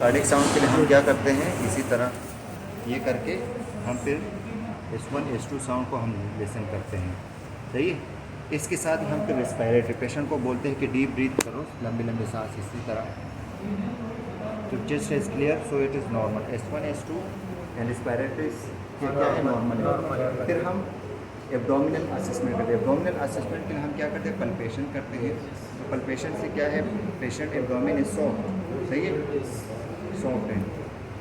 Cardiac sound के लिए हम क्या करते हैं, इसी तरह ये करके हम फिर S1 S2 साउंड को हम लिसन करते हैं। सही है। इसके साथ ही हम फिर रेस्पिरेटरी पेशेंट को बोलते हैं कि डीप ब्रीथ करो, लंबी लंबी सांस, इसी तरह तो chest is clear so it is normal. S1 S2 and respiratory क्या है, नॉर्मल है। फिर हम एब्डोमिनल असेसमेंट करते हैं। एब्डोमिनल असेसमेंट के लिए हम क्या करते हैं, पल्पेशन करते हैं। तो पल्पेशन से क्या है, पेशेंट एब्डोमिन इज सॉफ्ट, सही है, सॉफ्ट है।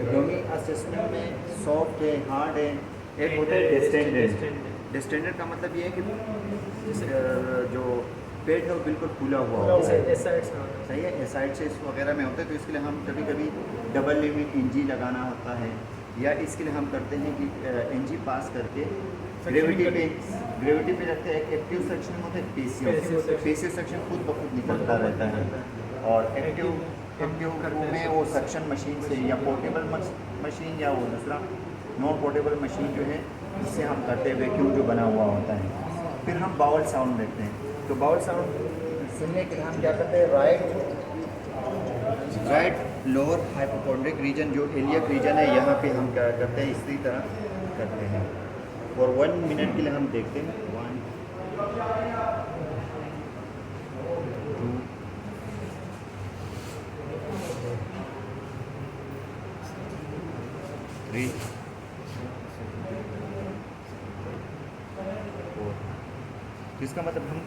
एब्डोमिनल असेसमेंट में सॉफ्ट है, हार्ड है। एक होता है डिस्टेंडेड। डिस्टेंडेड का मतलब ये है कि जो पेट है वो बिल्कुल फूला हुआ होता है, सही है, एसाइड्स वगैरह में होता है। तो इसके लिए हम कभी कभी डबल लिमिट NG लगाना होता है, या इसके लिए हम करते हैं कि NG पास करके ग्रेविटी पे रखते हैं। एक एक्टिव सेक्शन होता है, पेसिव सेक्शन खुद ब खुद निकलता रहता है। और एक्टिव में वो सक्शन मशीन से, या पोर्टेबल मशीन, या वो दूसरा नॉन पोर्टेबल मशीन जो है, इससे हम करते हैं, वैक्यूम जो बना हुआ होता है। फिर हम बाउल साउंड देखते हैं। तो बाउल साउंड सुनने के लिए हम क्या करते हैं, राइट लोअर हाइपोकोंड्रिक रीजन जो एलियक रीजन है, यहाँ पे हम क्या करते हैं, इसी तरह करते हैं। और 1 मिनट के लिए हम देखते हैं, 1 2 3 4। तो इसका मतलब हम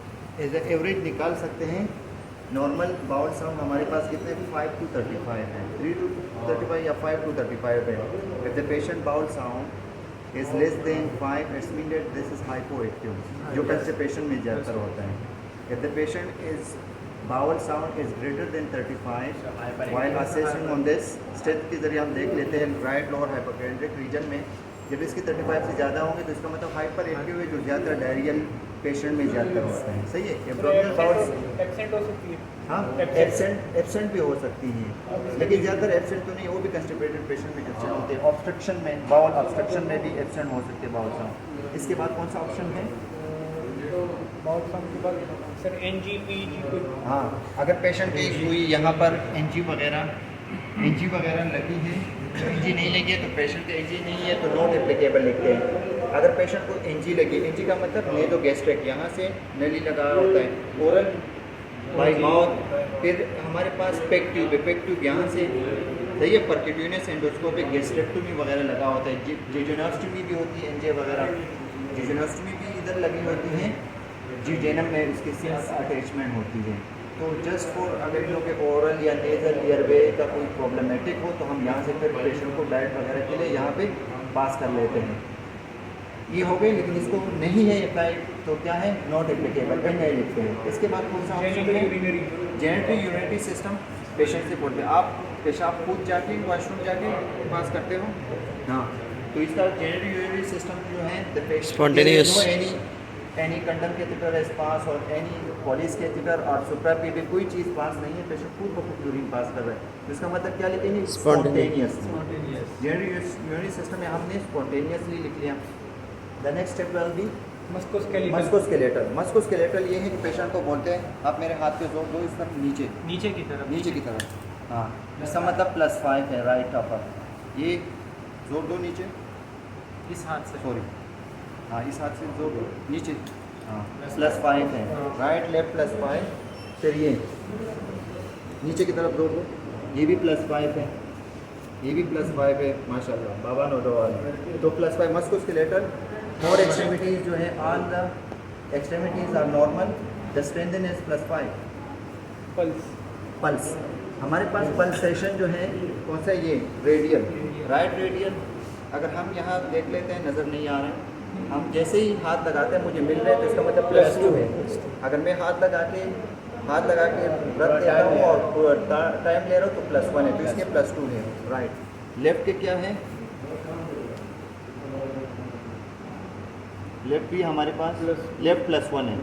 एज एवरेज निकाल सकते हैं। नॉर्मल बाउल साउंड हमारे पास कितने, 5 to 35 है, 3 to 35 या 5 to 35 है। If the patient bowel sound is less than 5, it's mean that this is hypoactive, जो कंस्टिपेशन में ज़्यादातर होता है। If the patient is bowel sound is greater than 35, while assessing on this state के जरिए हम देख लेते हैं राइट लोअर हाइपोकोंड्रिक रीजन में जब इसकी 35 से ज़्यादा होंगे तो इसका मतलब हाइपर एक्टिव है, जो ज़्यादातर डायरियल पेशेंट में ज़्यादातर होता है। सही है। एब्डोमिनल बाउल एब्सेंट हो सकती है, हाँ, एब्सेंट भी हो सकती है, लेकिन ज़्यादातर एब्सेंट तो नहीं, वो भी कंस्टिपेटेड पेशेंट में एब्सेंट होते हैं। ऑब्स्ट्रक्शन में, बाउल ऑब्स्ट्रक्शन में भी एब्सेंट हो सकते हैं बाउल साउंड। इसके बाद कौन सा ऑप्शन है, बाउल साउंड के बाद सर NG PG। हाँ, अगर पेशेंट की हुई यहाँ पर NG वगैरह लगी है, NG नहीं लगी है तो पेशेंट का NG नहीं है तो नॉट एप्लीकेबल लिखते हैं। अगर पेशेंट को NG लगी, NG का मतलब नेजो गैस्ट्रिक, यहाँ से नली लगा होता है, ओरल बाय माउथ। फिर हमारे पास पेक ट्यूब है, पेक ट्यूब यहाँ से, सही है, परक्यूटेनियस एंडोस्कोपिक गैस्ट्रेक्टोमी वगैरह लगा होता है। जिजोनोस्टमी भी होती है, NJ वगैरह, जिजोनोस्टमी भी इधर लगी होती है, जिजेनम में इसकी सिंस अटैचमेंट होती है। तो जस्ट फॉर अगर इन लोग के ओरल या नेजल एयरवे का कोई प्रॉब्लमेटिक हो तो हम यहाँ से फिर पेशेंट को डाइट वगैरह के लिए यहाँ पे पास कर लेते हैं। ये हो गई, लेकिन इसको नहीं है अप्लाइड तो क्या है, नॉट एप्लीकेबल, नहीं लिखते हैं। इसके बाद कौन सा ऑप्शन है, जेनेटरी यूरिनरी सिस्टम। पेशेंट से बोलते हैं आप पेशाब खुद जाके वॉशरूम जाके पास करते हो, हाँ, तो इसका जेनेटरी यूरिनरी सिस्टम जो है the Spontaneous. Any condom catheter is pass और एनी पॉलिस कैथेटर और सुप्रापीबी कोई चीज़ पास नहीं है, पेशेंट खुद ब खुद यूरिन पास कर रहा है। तो इसका मतलब क्या लिखेंगे, स्पॉन्टेनियस। जेनेटरी यूरिनरी सिस्टम में हमने स्पॉन्टेनियसली लिख लिया। The next step will be musculoskeletal. Musculoskeletal ये है कि पेशेंट को बोलते हैं आप मेरे हाथ पे जोर दो, इस तरफ नीचे की तरफ, हाँ, इसका मतलब +5 है, राइट अपर, ये जोर दो नीचे, इस हाथ से, सॉरी, हाँ, इस हाथ से जोर दो नीचे, हाँ, +5 है, राइट लेफ्ट +5। फिर ये नीचे की तरफ जोर दो, ये भी +5 है, ये भी +5 है, माशाल्लाह, बाबा नोडोवाल। तो +5 मस्कुलोस्केलेटल। और एक्सट्रीमिटीज़ जो है, all the extremities are normal, the strengthen is +5। Pulse हमारे पास पल्सेशन जो है कौन सा, ये रेडियल, राइट रेडियल। अगर हम यहाँ देख लेते हैं, नज़र नहीं आ रहे हैं, हम जैसे ही हाथ लगाते हैं मुझे मिल रहे हैं तो इसका मतलब +2 है। अगर मैं हाथ लगा के रख देता हूँ और टाइम ले रहा हूँ तो +1 है, तो इसके +2 है, राइट। लेफ्ट के क्या है, लेफ्ट भी हमारे पास लेफ्ट +1 है।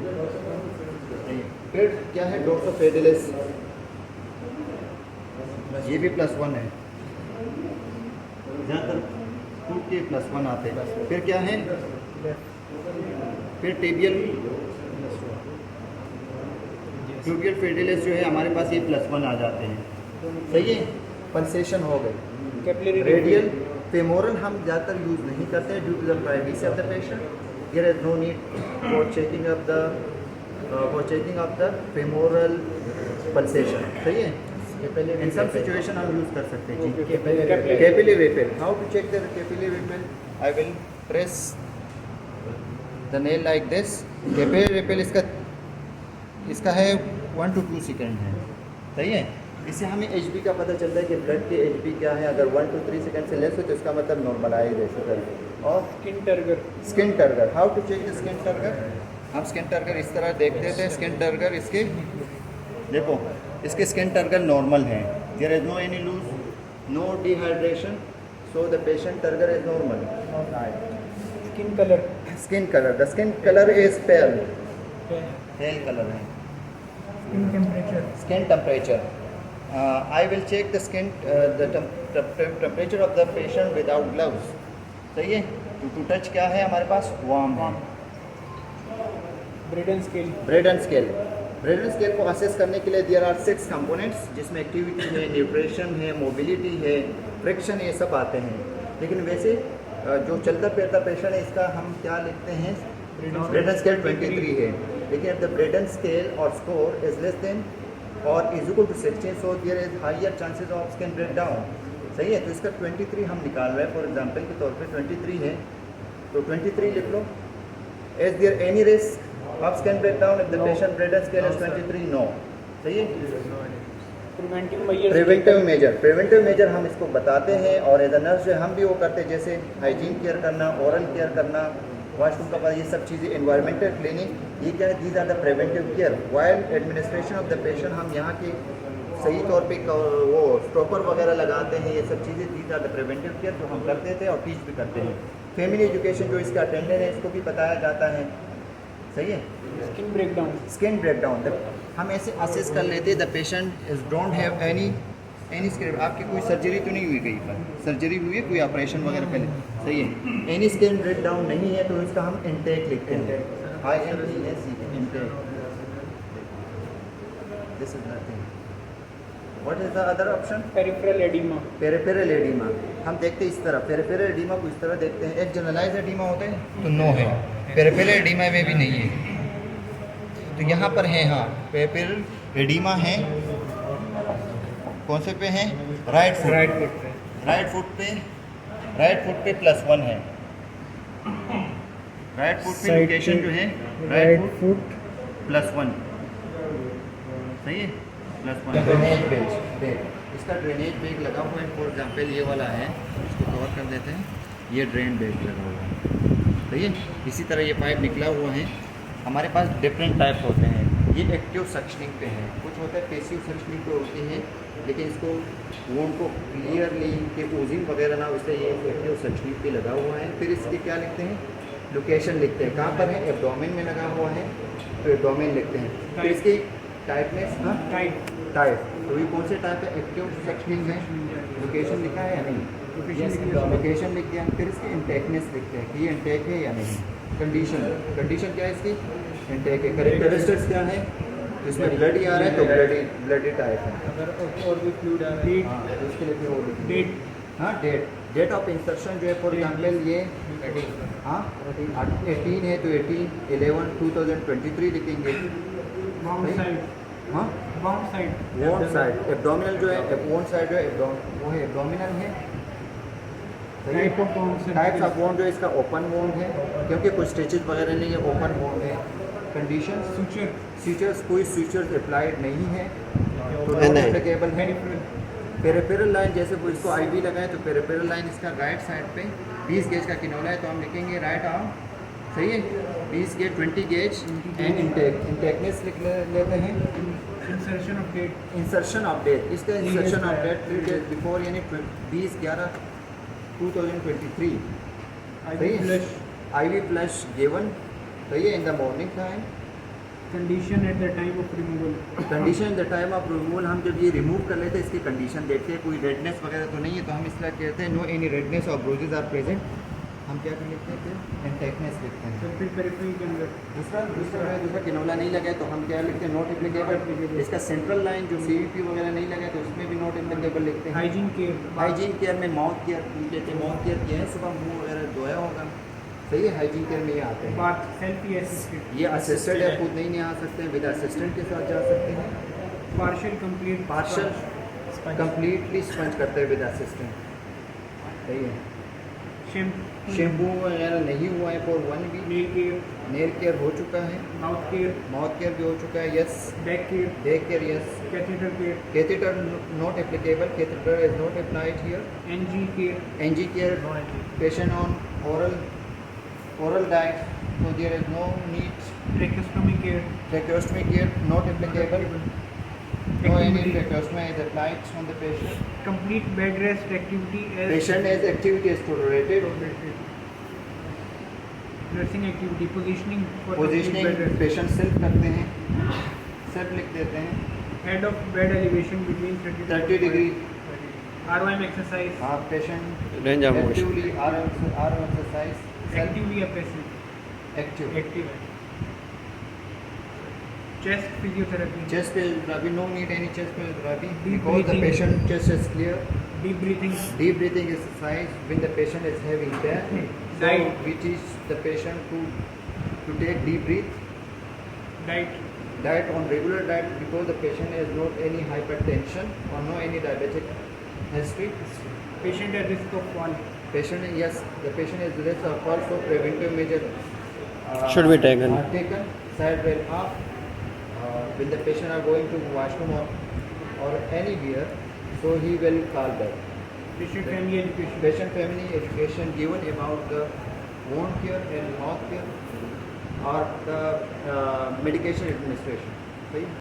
फिर क्या है, डोर्सोपेडिलिस, ये भी +1 है, ज़्यादातर टूट के +1 आते हैं। फिर क्या है, फिर टेबियल ट्यूबियल फेडिलिस जो है हमारे पास ये +1 आ जाते हैं, सही है। पल्सेशन हो गई। कैपिलरी रेडियल फेमोरल हम ज़्यादातर यूज़ नहीं करते due to the privacy of the patient. There is no need for checking of the femoral pulsation. सही है, इन सब सिचुएशन हम यूज़ कर सकते हैं जी। Capillary refill, how to check the capillary refill? I will press the nail like this. Capillary refill इसका है 1 to 2 सेकेंड है। सही है, इससे हमें एचबी का पता चलता है कि ब्लड के एचबी क्या है। अगर 1 to 3 सेकेंड से लेस हो तो इसका मतलब नॉर्मलाइज है शुगर। और skin turgor, how to check the skin turgor? हम स्किन टर्गर इस तरह देखते थे। स्किन टर्गर इसके देखो, इसके स्किन टर्गर नॉर्मल हैं। There is no any loose, no dehydration, so the patient turgor is normal. Skin colour, the skin colour is pale colour है। Skin temperature, I will check the skin, the temperature of the patient without gloves. सही है, to touch क्या है हमारे पास? Warm है। Brydon scale को assess करने के लिए देयर आर 6 कंपोनेंट्स, जिसमें एक्टिविटी है, न्यूट्रिशन है, मोबिलिटी है, फ्रिक्शन, ये सब आते हैं। लेकिन वैसे जो चलता फिरता पेशेंट है इसका हम क्या लिखते हैं? ब्रेडन स्केल 23 है। लेकिन if the Braden scale or score is less than or is equal to 16, so there is higher chances of skin breakdown. सही है, तो इसका 23 हम निकाल रहे हैं। फॉर एग्जांपल के तौर पे 23 है, तो 23 लिख लो। Is there any risk of skin breakdown if the patient Braden scale is 23? No. सही है। प्रिवेंटिव मेजर हम इसको बताते हैं, और एज अ नर्स जो हम भी वो करते हैं, जैसे हाइजीन केयर करना, ओरल केयर करना, वॉशरूम का पास, ये सब चीज़ें, एनवायरमेंटल क्लीनिंग, ये क्या है? These are the preventive care. While administration of the patient, हम यहाँ के सही तौर पे वो स्टॉपर वगैरह लगाते हैं, ये सब चीज़ें these are the preventive care जो हम करते थे और टीच भी करते हैं। फैमिली एजुकेशन जो इसका अटेंडेंट है इसको भी बताया जाता है। सही है। स्किन ब्रेकडाउन हम ऐसे असेस कर लेते हैं the patient is don't have any skin, आपकी कोई सर्जरी तो नहीं हुई, कहीं पर सर्जरी हुई है, कोई ऑपरेशन वगैरह पहले? सही है। एनी स्किन ब्रेकडाउन नहीं है तो इसका हम इंटेक लिखते हैं, INTAC, intake. This is nothing. What is the other option? Peripheral oedema. हम देखते हैं इस तरह, पेरिफेरल एडिमा को इस तरह देखते हैं। एक जनरलाइज एडिमा होता है तो नो है, पेरिफेरल एडिमा में भी नहीं है, तो यहाँ पर है। हाँ, पेरिफेरल एडिमा है। कौन से पे हैं? राइट फुट पे +1 है। राइट फुट पे लोकेशन जो है राइट फुट +1। सही है, +1। ड्रेनेज बेग, इसका ड्रेनेज बेग लगा हुआ है। फॉर एग्जांपल ये वाला है, इसको कवर कर देते हैं। ये ड्रेन बेग लगा हुआ है। सही है। इसी तरह ये पाइप निकला हुआ है। हमारे पास डिफरेंट टाइप्स होते हैं। ये एक्टिव सक्शनिंग पे है, कुछ होता है पैसिव सक्शनिंग पे होती है, लेकिन इसको वोंड को क्लियरली कि ओजिंग वगैरह ना, उससे ये एक्टिव सक्शनिंग पे लगा हुआ है। फिर इसके क्या लिखते हैं? लोकेशन लिखते हैं, कहाँ पर है? एब्डोमेन में लगा हुआ है, तो एब्डोमेन लिखते हैं। फिर इसकी टाइपनेस, टाइप, तो ये कौन से टाइप है? एक्टिव सक्शनिंग है। लोकेशन लिखा है या नहीं? लोकेशन लिख दिया। फिर इसकी इंटेकनेस लिखते हैं कि ये इंटेक है या नहीं। कंडीशन क्या है इसकी? इंटेक है। कैरेक्टरिस्टिक्स क्या है? इसमें ब्लड ही आ रहा है तो ब्लडी टाइप है। अगर और भी फ्लूइड आ रहा है, हाँ, तो उसके लिए फिर वो डेट, हाँ, डेट ऑफ इंसर्शन जो है, फॉर एग्जाम्पल ये हाँ 18 है तो 18/11/2023 लिखेंगे। हाँ, वोन साइड एब्डोमिनल जो है, वोन साइड जो है वो है एब्डोमिनल है। टाइप्स ऑफ वोन जो इसका ओपन वोन है, क्योंकि कोई स्टिचेस वगैरह नहीं है, ओपन वोन है। कंडीशन सूचर्स, कोई सूचर्स अप्लाइड नहीं है तो नॉन एप्लीकेबल है। पेरिफेरल लाइन, जैसे वो इसको आईवी लगाए तो पेरिफेरल लाइन इसका राइट साइड पे 20 गेज का किनोला है, तो हम लिखेंगे राइट आर्म। सही है, 20 गेज 20 गेज एंड इंटेकनेस लिख लेते हैं। इंसर्शन ऑफ डेट, इसका insertion of date 3 days before, यानी 20/11/2023। सही है। IV फ्लश गिवन, सही है, in the morning time. Condition at the time of removal, condition in the time of removal, हम जब ये रिमूव कर लेते हैं इसकी कंडीशन देखते हैं, कोई रेडनेस वगैरह तो नहीं है, तो हम इसलिए कहते हैं नो एनी रेडनेस और ब्रूजेस आर प्रेजेंट। हम क्या लिखते हैं फिर एंटेकनेस लिखते हैं। फिर पेरिफेरी के अंदर दूसरा किनोला नहीं लगा तो हम क्या लिखते हैं, नॉट एप्लीकेबल। इसका सेंट्रल लाइन जो CVP वगैरह नहीं लगा तो उसमें भी नॉट एप्लीकेबल लिखते हैं। हाइजीन केयर, हाइजीन केयर में माउथ केयर लेते हैं, माउथ केयर किया है, सुबह मुंह वगैरह धोया होगा, सही है। हाइजीन केयर में ये आते हैं। बात सेल्फ ही असिस्टेड, ये असिस्टेड है, खुद नहीं आ सकते हैं, विद असिस्टेंट के साथ जा सकते हैं। Partial complete, partial completely sponge करते हैं विद असिस्टेंट, सही है। शैम्पू वगैरह नहीं हुआ है for 1 week. Nail care, nail care हो चुका है, माउथ केयर, माउथ केयर भी हो चुका है, yes. Back care, back care, yes. Catheter care, catheter not applicable, catheter is not applied here. NG care, NG care, patient on oral diet, so there is no need. Tracheostomy care, Tracheostomy care not applicable. No any tracheostomy is applied on the patient. Complete bed rest activity as Patient has activity is tolerated. Nursing activity, positioning for Positioning bed rest, patient self करते हैं, self लिख देते हैं। Head of bed elevation between 30 degree। ROM exercise, हाँ, patient Range of motion. actively arm exercise, self active या passive, active। Active है। Chest physiotherapy, Chest physiotherapy, no need any chest physiotherapy Deep because the breathing. patient chest is clear. Deep breathing, Deep breathing exercise when the patient is having that. So Diet. we teach the patient to take deep breath. Diet, Diet on regular diet because the patient has not any hypertension or no any diabetic history. Patient at risk of fall, Patient, yes, the patient is risk of also preventive measure Should be taken. Are taken. Side well up. When the patient are going to washroom or anywhere, so he will call back. Patient family education, Patient family education given about the wound care and mouth care or the medication administration. Right?